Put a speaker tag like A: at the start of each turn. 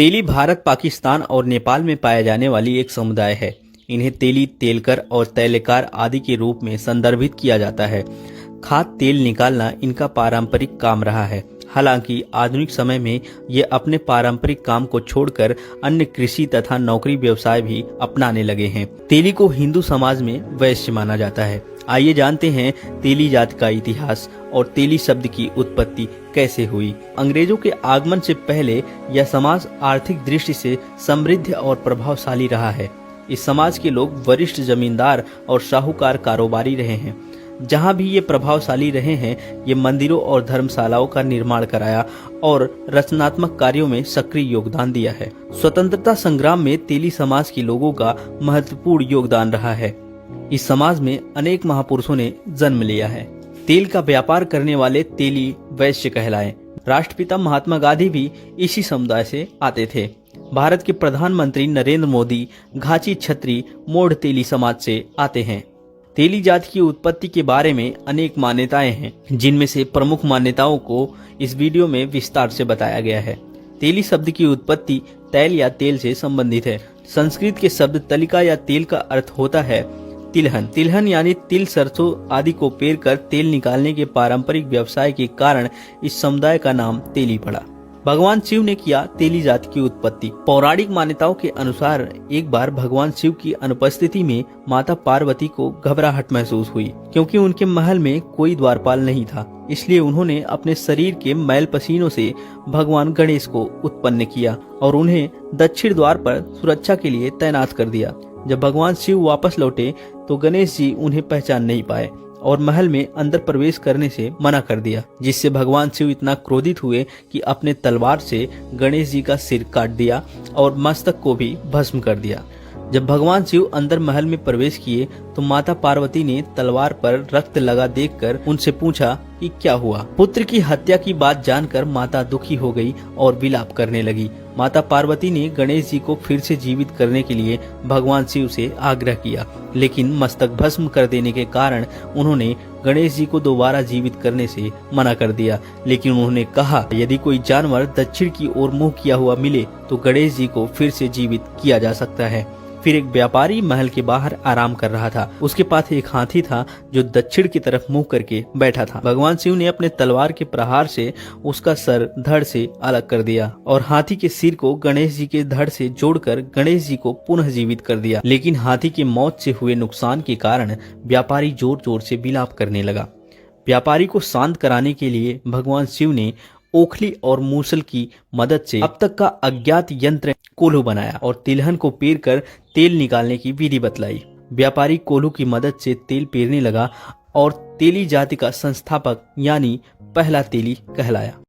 A: तेली भारत, पाकिस्तान और नेपाल में पाया जाने वाली एक समुदाय है। इन्हें तेली, तेलकर और तैलेकार आदि के रूप में संदर्भित किया जाता है। खाद्य तेल निकालना इनका पारंपरिक काम रहा है। हालांकि आधुनिक समय में ये अपने पारंपरिक काम को छोड़कर अन्य कृषि तथा नौकरी व्यवसाय भी अपनाने लगे हैं। तेली को हिंदू समाज में वैश्य माना जाता है। आइए जानते हैं तेली जाति का इतिहास और तेली शब्द की उत्पत्ति कैसे हुई। अंग्रेजों के आगमन से पहले यह समाज आर्थिक दृष्टि से समृद्ध और प्रभावशाली रहा है। इस समाज के लोग वरिष्ठ जमींदार और साहूकार कारोबारी रहे हैं। जहां भी ये प्रभावशाली रहे हैं, ये मंदिरों और धर्मशालाओं का निर्माण कराया और रचनात्मक कार्यों में सक्रिय योगदान दिया है। स्वतंत्रता संग्राम में तेली समाज के लोगों का महत्वपूर्ण योगदान रहा है। इस समाज में अनेक महापुरुषों ने जन्म लिया है। तेल का व्यापार करने वाले तेली वैश्य कहलाए। राष्ट्रपिता महात्मा गांधी भी इसी समुदाय से आते थे। भारत के प्रधानमंत्री नरेंद्र मोदी घाची छत्री मोड़ तेली समाज से आते हैं। तेली जाति की उत्पत्ति के बारे में अनेक मान्यताएं हैं, जिनमें से प्रमुख मान्यताओं को इस वीडियो में विस्तार से बताया गया है। तेली शब्द की उत्पत्ति तैल या तेल से संबंधित है। संस्कृत के शब्द तलिका या तेल का अर्थ होता है तिलहन। तिलहन यानी तिल, सरसों आदि को पेर कर तेल निकालने के पारंपरिक व्यवसाय के कारण इस समुदाय का नाम तेली पड़ा। भगवान शिव ने किया तेली जाति की उत्पत्ति। पौराणिक मान्यताओं के अनुसार एक बार भगवान शिव की अनुपस्थिति में माता पार्वती को घबराहट महसूस हुई, क्योंकि उनके महल में कोई द्वारपाल नहीं था। इसलिए उन्होंने अपने शरीर के मैल पसीनों से भगवान गणेश को उत्पन्न किया और उन्हें दक्षिण द्वार पर सुरक्षा के लिए तैनात कर दिया। जब भगवान शिव वापस लौटे तो गणेश जी उन्हें पहचान नहीं पाए और महल में अंदर प्रवेश करने से मना कर दिया, जिससे भगवान शिव इतना क्रोधित हुए कि अपने तलवार से गणेश जी का सिर काट दिया और मस्तक को भी भस्म कर दिया। जब भगवान शिव अंदर महल में प्रवेश किए तो माता पार्वती ने तलवार पर रक्त लगा देखकर उनसे पूछा कि क्या हुआ। पुत्र की हत्या की बात जानकर माता दुखी हो गई और विलाप करने लगी। माता पार्वती ने गणेश जी को फिर से जीवित करने के लिए भगवान शिव से आग्रह किया, लेकिन मस्तक भस्म कर देने के कारण उन्होंने गणेश जी को दोबारा जीवित करने से मना कर दिया। लेकिन उन्होंने कहा, यदि कोई जानवर दक्षिण की ओर मुंह किया हुआ मिले तो गणेश जी को फिर से जीवित किया जा सकता है। फिर एक व्यापारी महल के बाहर आराम कर रहा था। उसके पास एक हाथी था जो दक्षिण की तरफ मुंह करके बैठा था। भगवान शिव ने अपने तलवार के प्रहार से उसका सर धड़ से अलग कर दिया और हाथी के सिर को गणेश जी के धड़ से जोड़कर गणेश जी को पुनः जीवित कर दिया। लेकिन हाथी की मौत से हुए नुकसान के कारण व्यापारी जोर जोर से विलाप करने लगा। व्यापारी को शांत कराने के लिए भगवान शिव ने ओखली और मूसल की मदद से अब तक का अज्ञात यंत्र कोल्हू बनाया और तिलहन को पेर कर तेल निकालने की विधि बतलाई। व्यापारी कोल्हू की मदद से तेल पेरने लगा और तेली जाति का संस्थापक यानी पहला तेली कहलाया।